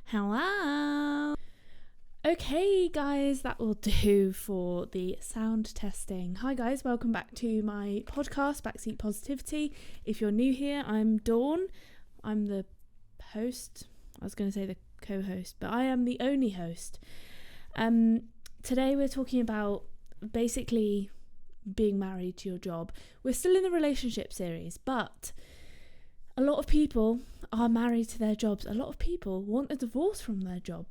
Hello. Okay, guys, that will do for the sound testing. Hi, guys, welcome back to my podcast, Backseat Positivity. If you're new here, I'm Dawn. I'm the host. I was going to say the co-host, but I am the only host. Today we're talking about basically being married to your job. We're still in the relationship series, but a lot of people are married to their jobs. A lot of people want a divorce from their job.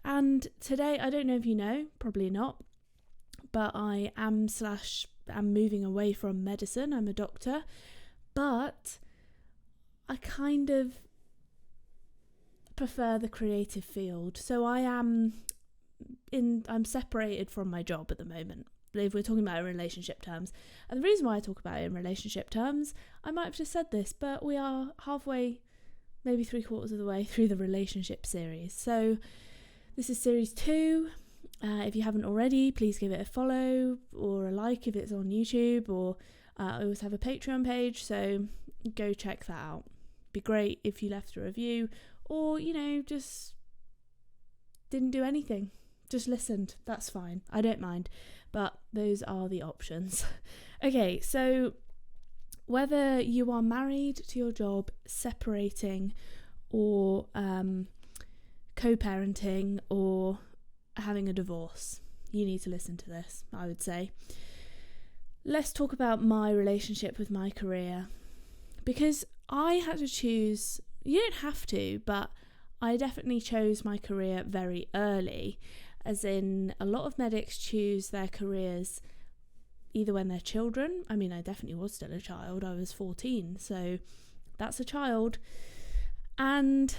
And today, I don't know if you know, probably not, but I am moving away from medicine. I'm a doctor, but I kind of prefer the creative field. So I'm separated from my job at the moment, if we're talking about it in relationship terms. And the reason why I talk about it in relationship terms, I might have just said this, but we are halfway, maybe 3/4 of the way through the relationship series. So this is series 2. If you haven't already, please give it a follow or a like if it's on YouTube, or I always have a Patreon page, so go check that out. Be great if you left a review, or, just didn't do anything. Just listened. That's fine. I don't mind. But those are the options. Okay, so whether you are married to your job, separating, or co-parenting, or having a divorce, you need to listen to this, I would say. Let's talk about my relationship with my career, because I had to choose. You don't have to, but I definitely chose my career very early, as in a lot of medics choose their careers either when they're children. I mean, I definitely was still a child. I was 14, so that's a child. And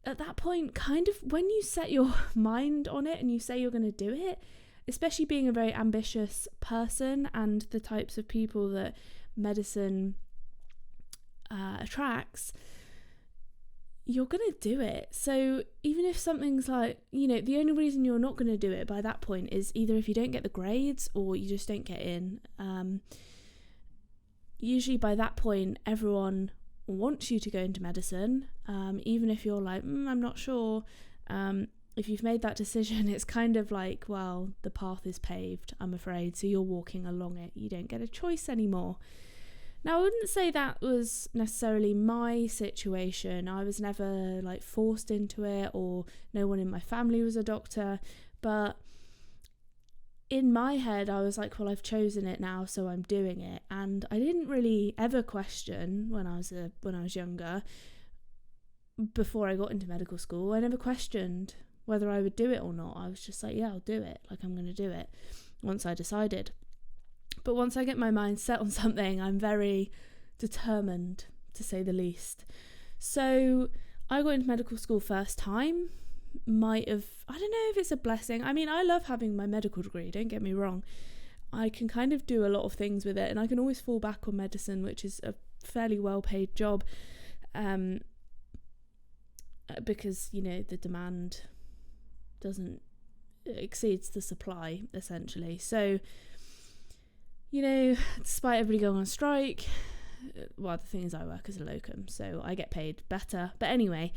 at that point, kind of when you set your mind on it and you say you're going to do it, especially being a very ambitious person and the types of people that medicine attracts, you're going to do it. So even if something's like, the only reason you're not going to do it by that point is either if you don't get the grades or you just don't get in. Usually by that point, everyone wants you to go into medicine, even if you're like, I'm not sure. If you've made that decision, it's kind of like, well, the path is paved, I'm afraid, so you're walking along it. You don't get a choice anymore. Now, I wouldn't say that was necessarily my situation. I was never forced into it, or no one in my family was a doctor, but in my head I was like, well, I've chosen it now, so I'm doing it. And I didn't really ever question when I was younger, before I got into medical school. I never questioned whether I would do it or not. I was just like, yeah, I'll do it. I'm going to do it once I decided. But once I get my mind set on something, I'm very determined, to say the least. So I got into medical school first time. I don't know if it's a blessing. I mean, I love having my medical degree, don't get me wrong. I can kind of do a lot of things with it, and I can always fall back on medicine, which is a fairly well-paid job, because, the demand exceeds the supply, essentially. So, despite everybody going on strike, well, the thing is I work as a locum, so I get paid better. But anyway,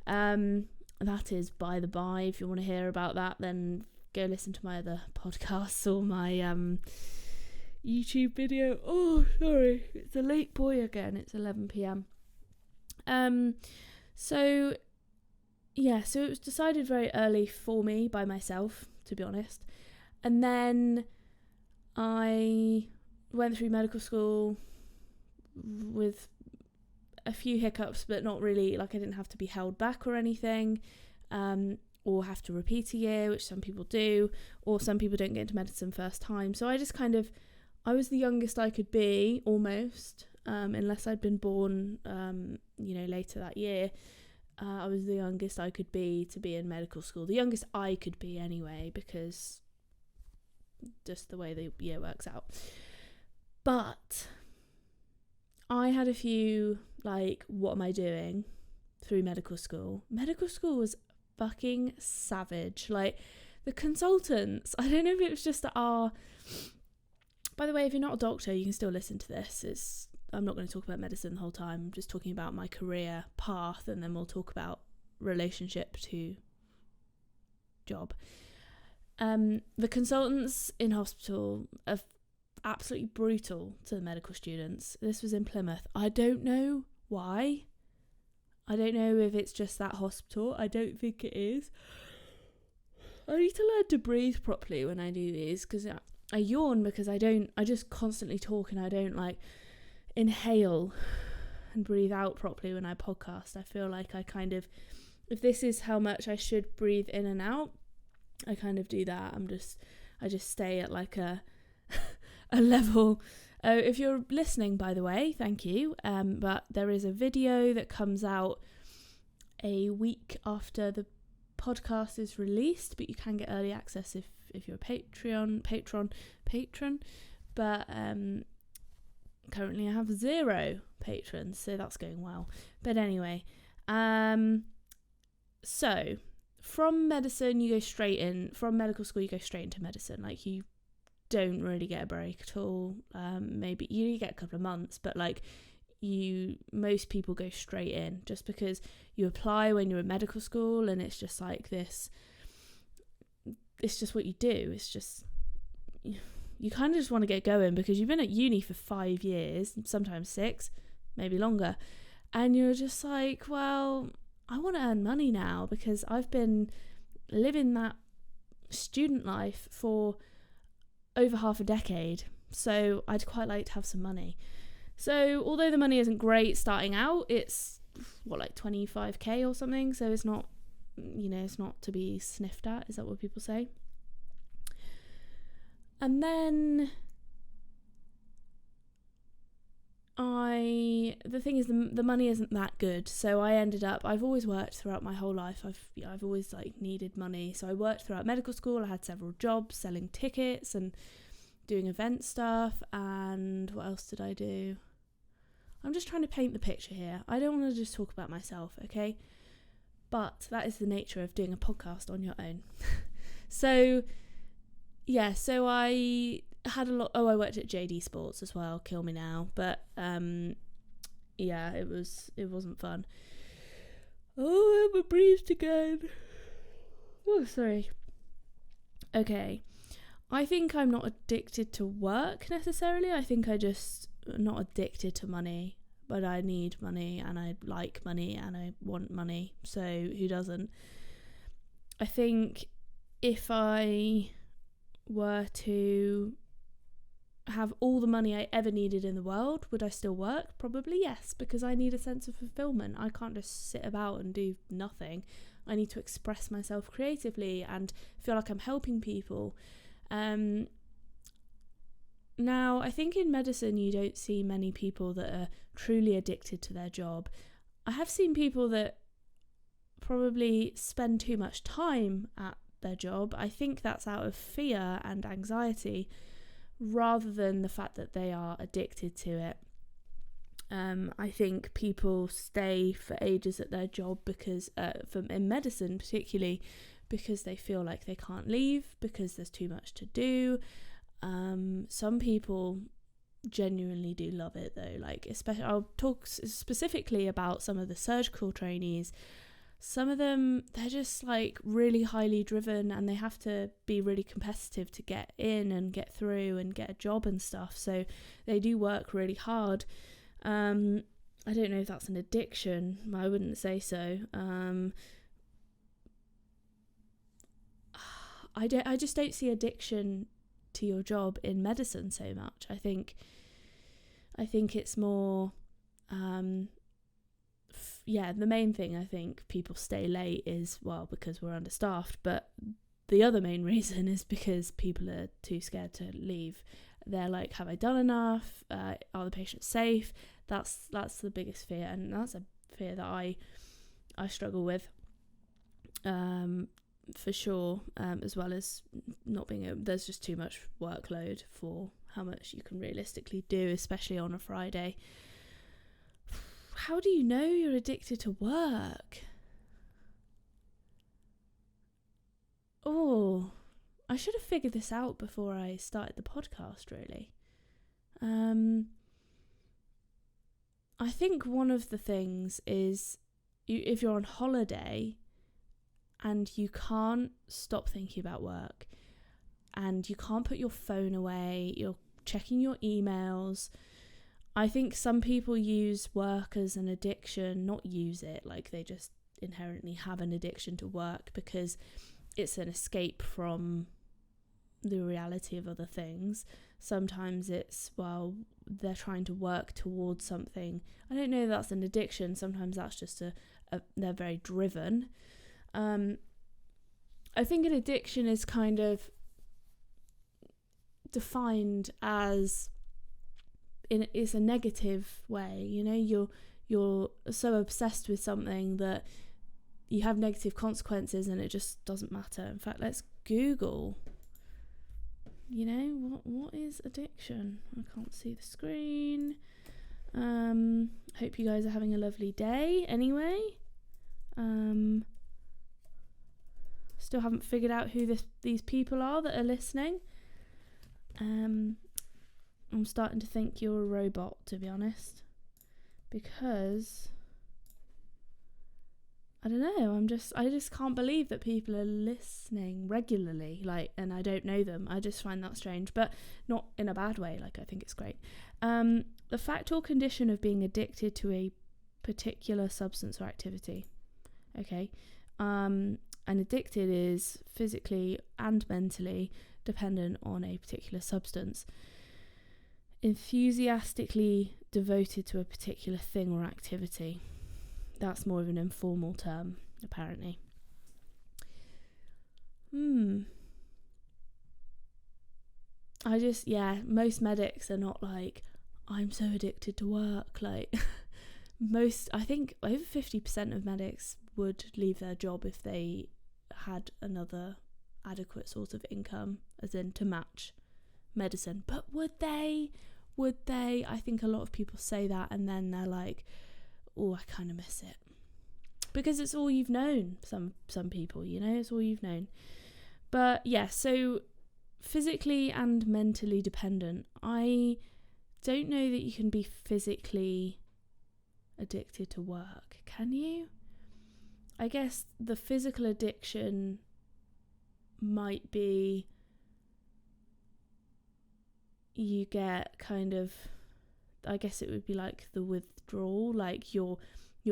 that is by the by. If you want to hear about that, then go listen to my other podcasts or my YouTube video. Oh, sorry, it's a late boy again. It's 11 p.m. So it was decided very early for me by myself, to be honest. And then I went through medical school with a few hiccups, but not really. I didn't have to be held back or anything, or have to repeat a year, which some people do, or some people don't get into medicine first time. So I just I was the youngest I could be, almost, unless I'd been born, later that year. I was the youngest I could be to be in medical school. The youngest I could be anyway, because just the way the year works out. But I had a few, what am I doing through medical school? Medical school was fucking savage. The consultants, I don't know if it was just by the way, if you're not a doctor, you can still listen to this. I'm not going to talk about medicine the whole time. I'm just talking about my career path, and then we'll talk about relationship to job. The consultants in hospital are absolutely brutal to the medical students. This was in Plymouth. I don't know why. I don't know if it's just that hospital. I don't think it is. I need to learn to breathe properly when I do these, because I yawn because I just constantly talk, and I don't like inhale and breathe out properly when I podcast. I feel like I kind of, if this is how much I should breathe in and out, I kind of do that. I just stay at like a level. If you're listening, by the way, thank you. But there is a video that comes out a week after the podcast is released, but you can get early access if you're a patron. But currently I have 0 patrons, so that's going well. But anyway, so from medicine you go straight in. From medical school you go straight into medicine. Like, you don't really get a break at all. Maybe you get a couple of months, but like most people go straight in, just because you apply when you're in medical school, and it's just like this. It's just what you do. It's just, you kind of just want to get going, because you've been at uni for 5 years, sometimes 6, maybe longer, and you're just like, well, I want to earn money now, because I've been living that student life for over half a decade, so I'd quite like to have some money. So although the money isn't great starting out, it's like 25k or something, so it's not, it's not to be sniffed at. Is that what people say? And then the thing is, the money isn't that good, so I've always worked throughout my whole life. I've always like needed money, so I worked throughout medical school. I had several jobs selling tickets and doing event stuff, and what else did I do? I'm just trying to paint the picture here. I don't want to just talk about myself, okay? But that is the nature of doing a podcast on your own. So I had a lot. I worked at JD Sports as well. Kill me now, but it wasn't fun. Oh, I haven't breathed again. Oh, sorry. Okay, I think I'm not addicted to work necessarily. I think I just not addicted to money, but I need money, and I like money, and I want money. So who doesn't? I think if I were to have all the money I ever needed in the world, would I still work? Probably yes, because I need a sense of fulfillment. I can't just sit about and do nothing. I need to express myself creatively and feel like I'm helping people. Now, I think in medicine you don't see many people that are truly addicted to their job. I have seen people that probably spend too much time at their job. I think that's out of fear and anxiety, rather than the fact that they are addicted to it. I think people stay for ages at their job because, in medicine particularly, because they feel like they can't leave, because there's too much to do. Some people genuinely do love it though. Like, especially, I'll talk specifically about some of the surgical trainees. Some of them, they're just like really highly driven, and they have to be really competitive to get in and get through and get a job and stuff. So they do work really hard. I don't know if that's an addiction. I wouldn't say so. I just don't see addiction to your job in medicine so much. I think it's more, the main thing I think people stay late is, well, because we're understaffed, but the other main reason is because people are too scared to leave. They're like, have I done enough? Are the patients safe? That's the biggest fear, and that's a fear that I struggle with, for sure, as well as not being able, there's just too much workload for how much you can realistically do, especially on a Friday. How do you know you're addicted to work? Oh, I should have figured this out before I started the podcast, really. I think one of the things is if you're on holiday and you can't stop thinking about work and you can't put your phone away, you're checking your emails. I think some people use work as an addiction, not use it, like they just inherently have an addiction to work because it's an escape from the reality of other things. Sometimes it's, well, they're trying to work towards something. I don't know if that's an addiction. Sometimes that's just they're very driven. I think an addiction is kind of defined as it's a negative way, you know, you're so obsessed with something that you have negative consequences and it just doesn't matter. In fact, let's Google, you know, what is addiction? I can't see the screen. Hope you guys are having a lovely day anyway. Still haven't figured out who these people are that are listening. I'm starting to think you're a robot, to be honest, because I don't know, I just can't believe that people are listening regularly, like, and I don't know them. I just find that strange, but not in a bad way. Like, I think it's great. The fact or condition of being addicted to a particular substance or activity. Okay. And addicted is physically and mentally dependent on a particular substance. Enthusiastically devoted to a particular thing or activity. That's more of an informal term, apparently. Most medics are not like, I'm so addicted to work. Like, I think over 50% of medics would leave their job if they had another adequate source of income, as in to match medicine. But would they? I think a lot of people say that and then they're like, oh, I kind of miss it, because it's all you've known. Some people, you know, it's all you've known. But yeah, so physically and mentally dependent. I don't know that you can be physically addicted to work, can you? I guess the physical addiction might be you get kind of, I guess it would be like the withdrawal, like you're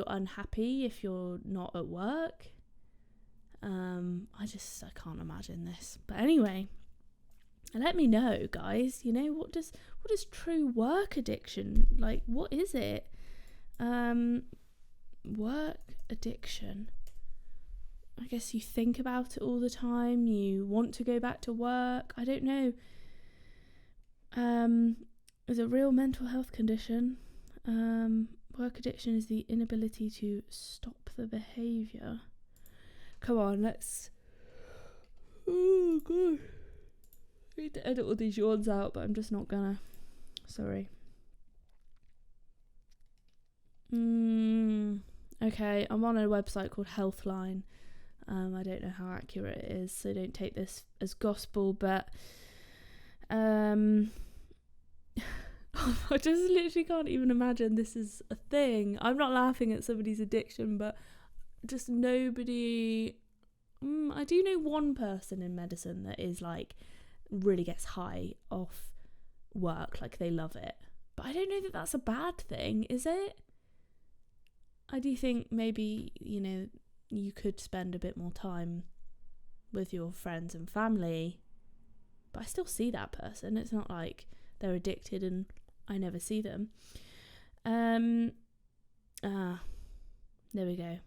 unhappy if you're not at work. I can't imagine this. But anyway, let me know, guys, you know, what does true work addiction, like, what is it? Work addiction. I guess you think about it all the time, you want to go back to work. I don't know. Is a real mental health condition. Work addiction is the inability to stop the behaviour. Come on, let's... Oh, God. I need to edit all these yawns out, but I'm just not gonna. Sorry. Okay, I'm on a website called Healthline. I don't know how accurate it is, so don't take this as gospel, but... I just literally can't even imagine this is a thing. I'm not laughing at somebody's addiction, but just nobody... I do know one person in medicine that is like really gets high off work, like they love it. But I don't know that that's a bad thing, is it? I do think maybe, you know, you could spend a bit more time with your friends and family, but I still see that person. It's not like they're addicted and I never see them. There we go.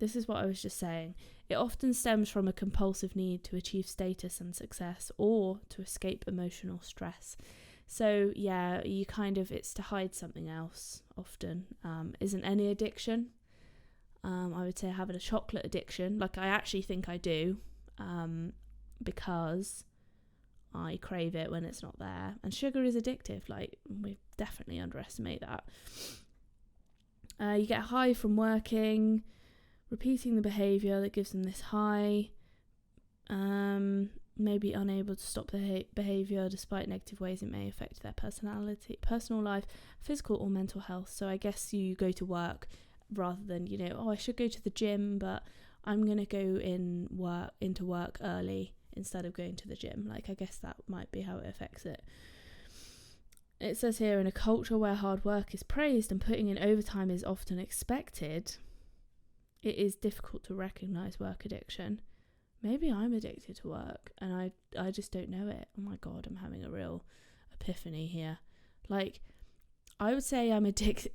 This is what I was just saying. It often stems from a compulsive need to achieve status and success or to escape emotional stress. So yeah, you kind of, it's to hide something else often. Isn't any addiction. I would say having a chocolate addiction, like I actually think I do, because I crave it when it's not there. And sugar is addictive, like we definitely underestimate that. You get high from working, repeating the behaviour that gives them this high. maybe unable to stop their behaviour despite negative ways it may affect their personality, personal life, physical or mental health. So I guess you go to work rather than, I should go to the gym, but I'm going to go into work early instead of going to the gym. Like, I guess that might be how it affects it. It says here, in a culture where hard work is praised and putting in overtime is often expected, it is difficult to recognise work addiction. Maybe I'm addicted to work and I just don't know it. Oh my God, I'm having a real epiphany here. Like, I would say I'm addicted.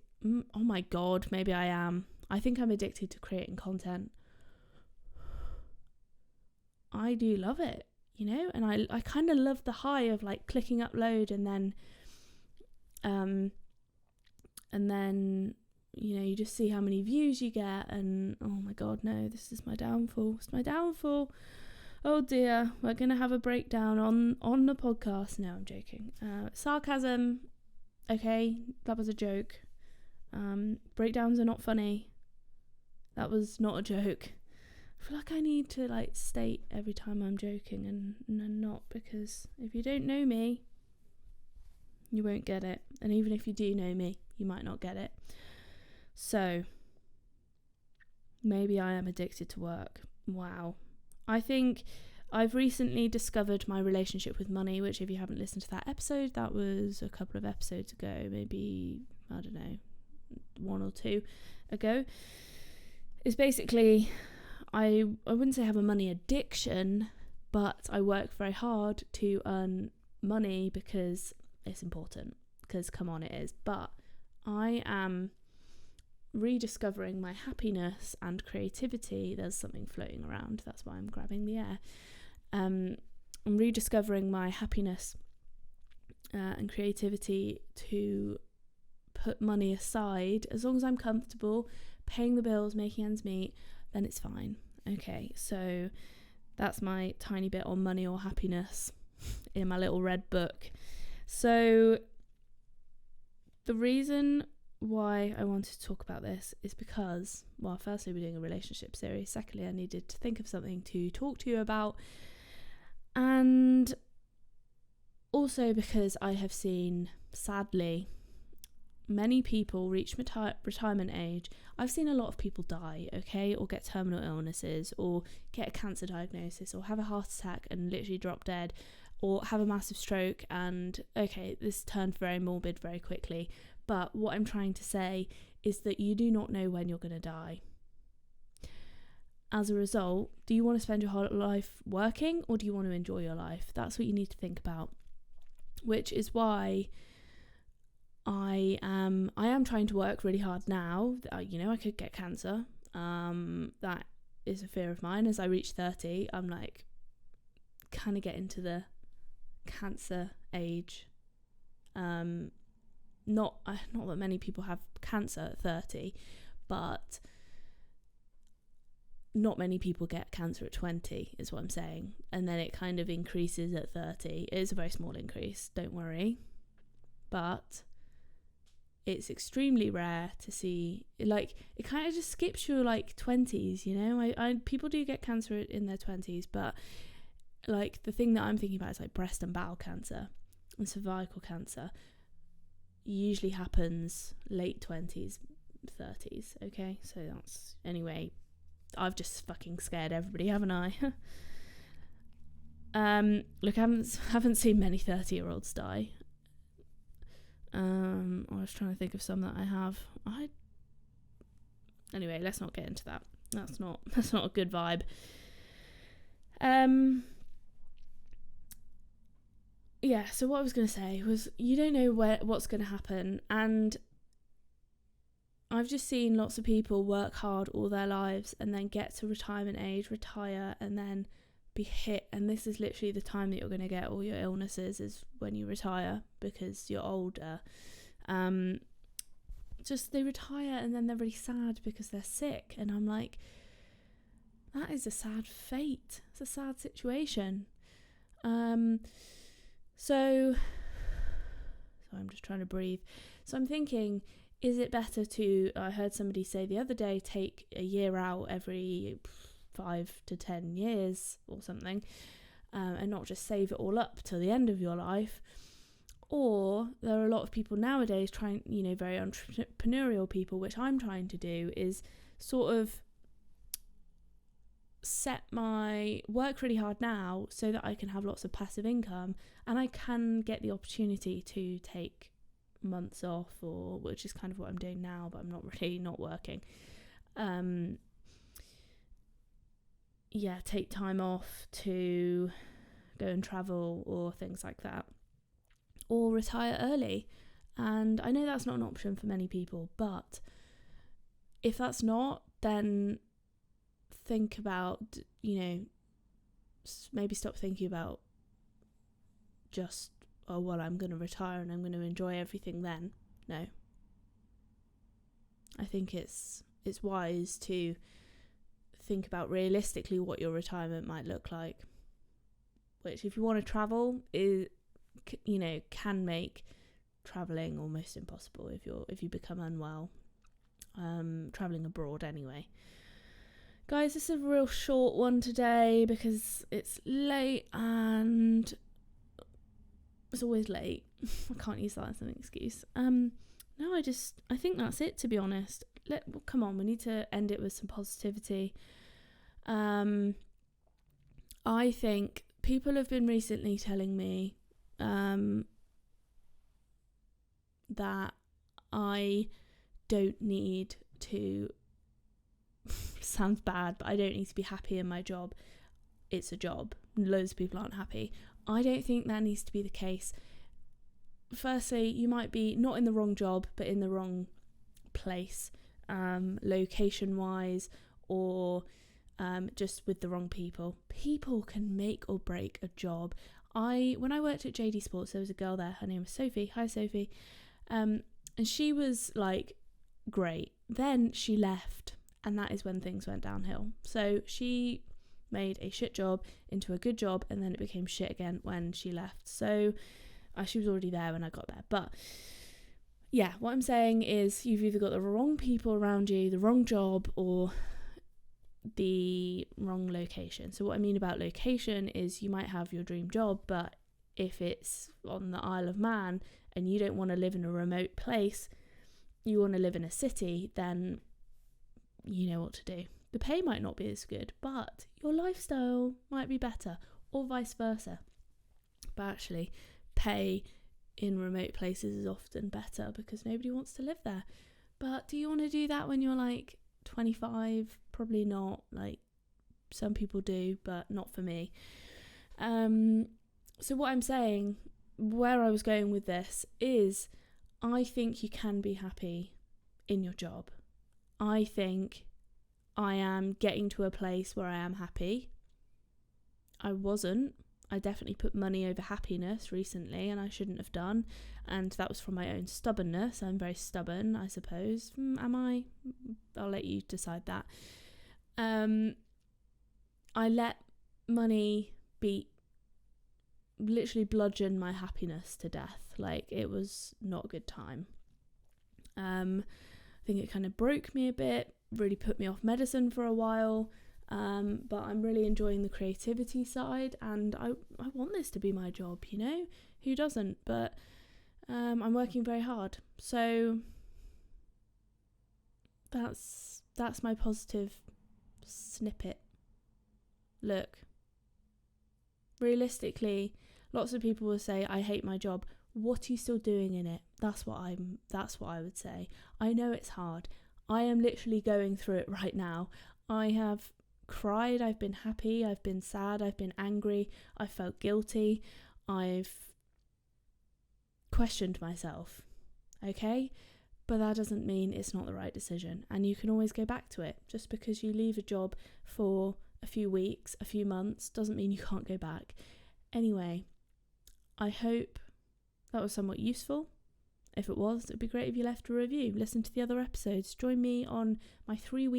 Oh my God, maybe I am. I think I'm addicted to creating content. I do love it, and I kind of love the high of like clicking upload and then you just see how many views you get, and oh my God, no, this is my downfall. It's my downfall. Oh dear, we're gonna have a breakdown on the podcast. No, I'm joking. Sarcasm. Okay, that was a joke. Breakdowns are not funny. That was not a joke. I feel like I need to like state every time I'm joking and not, because if you don't know me, you won't get it. And even if you do know me, you might not get it. So maybe I am addicted to work. Wow. I think I've recently discovered my relationship with money, which if you haven't listened to that episode, that was a couple of episodes ago, maybe, I don't know, 1 or 2 ago, is basically, I wouldn't say I have a money addiction, but I work very hard to earn money because it's important, because come on, it is. But I am rediscovering my happiness and creativity. There's something floating around, that's why I'm grabbing the air. I'm rediscovering my happiness and creativity to put money aside. As long as I'm comfortable paying the bills, making ends meet, then it's fine. Okay, so that's my tiny bit on money or happiness in my little red book. So the reason why I wanted to talk about this is because, well, firstly, we're doing a relationship series. Secondly, I needed to think of something to talk to you about. And also because I have seen, sadly, many people reach retirement age. I've seen a lot of people die, okay, or get terminal illnesses, or get a cancer diagnosis, or have a heart attack and literally drop dead, or have a massive stroke. And okay, this turned very morbid very quickly. But what I'm trying to say is that you do not know when you're going to die. As a result, do you want to spend your whole life working, or do you want to enjoy your life? That's what you need to think about. Which is why I am trying to work really hard now. I could get cancer. That is a fear of mine. As I reach 30, I'm like kind of getting to the cancer age. Not that many people have cancer at 30, but not many people get cancer at 20 is what I'm saying. And then it kind of increases at 30. It is a very small increase, don't worry. But it's extremely rare to see, like, it kind of just skips your like 20s, I people do get cancer in their 20s, but like the thing that I'm thinking about is like breast and bowel cancer and cervical cancer usually happens late 20s, 30s, okay? So that's, anyway, I've just fucking scared everybody, haven't I? Look, I haven't seen many 30-year-olds die. I was trying to think of some that I have. Anyway, let's not get into that. That's not a good vibe. Yeah, so what I was going to say was, you don't know what's going to happen, and I've just seen lots of people work hard all their lives and then get to retirement age, retire, and then be hit, and this is literally the time that you're going to get all your illnesses, is when you retire, because you're older. Just they retire and then they're really sad because they're sick, and I'm like, that is a sad fate. It's a sad situation. So I'm just trying to breathe. So I'm thinking, is it better to, I heard somebody say the other day, take a year out every 5 to 10 years or something, and not just save it all up till the end of your life. Or there are a lot of people nowadays trying, very entrepreneurial people, which I'm trying to do, is sort of work really hard now so that I can have lots of passive income, and I can get the opportunity to take months off, which is kind of what I'm doing now, but I'm not working. Take time off to go and travel or things like that, or retire early. And I know that's not an option for many people, but if that's not, then think about, maybe stop thinking about just, I'm going to retire and I'm going to enjoy everything then. No. I think it's wise to think about realistically what your retirement might look like, which, if you want to travel, can make traveling almost impossible if you become unwell. Traveling abroad anyway. Guys, this is a real short one today because it's late, and it's always late. I can't use that as an excuse. No, I think that's it, to be honest. Come on, we need to end it with some positivity. I think people have been recently telling me that I don't need to, sounds bad, but I don't need to be happy in my job. It's a job. Loads of people aren't happy. I don't think that needs to be the case. Firstly, you might be not in the wrong job, but in the wrong place, location-wise, or just with the wrong people. People can make or break a job. When I worked at JD Sports, there was a girl there. Her name was Sophie. Hi, Sophie. And she was like great. Then she left, and that is when things went downhill. So she made a shit job into a good job, and then it became shit again when she left. So she was already there when I got there. But yeah, what I'm saying is you've either got the wrong people around you, the wrong job, or the wrong location. So what I mean about location is you might have your dream job, but if it's on the Isle of Man and you don't want to live in a remote place, you want to live in a city, then you know what to do. The pay might not be as good, but your lifestyle might be better, or vice versa. But actually, pay in remote places is often better because nobody wants to live there. But do you want to do that when you're like 25? Probably not. Like, some people do, but not for me. So what I'm saying, where I was going with this is, I think you can be happy in your job. I think I am getting to a place where I am happy. I wasn't. I definitely put money over happiness recently, and I shouldn't have done. And that was from my own stubbornness. I'm very stubborn, I suppose. Am I? I'll let you decide that. I let money literally bludgeon my happiness to death. Like, it was not a good time. I think it kind of broke me a bit, really put me off medicine for a while. But I'm really enjoying the creativity side, and I want this to be my job, who doesn't? But I'm working very hard. So that's my positive snippet. Look, realistically, lots of people will say, I hate my job. What are you still doing in it? That's what I would say. I know it's hard. I am literally going through it right now. I have cried, I've been happy, I've been sad, I've been angry, I felt guilty, I've questioned myself, okay? But that doesn't mean it's not the right decision, and you can always go back to it. Just because you leave a job for a few weeks, a few months, doesn't mean you can't go back. Anyway, I hope that was somewhat useful. If it was, it would be great if you left a review. Listen to the other episodes. Join me on my thrice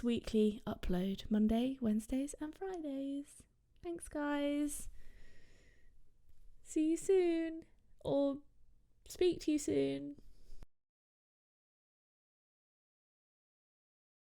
weekly upload, Monday, Wednesdays and Fridays. Thanks, guys. See you soon, or speak to you soon.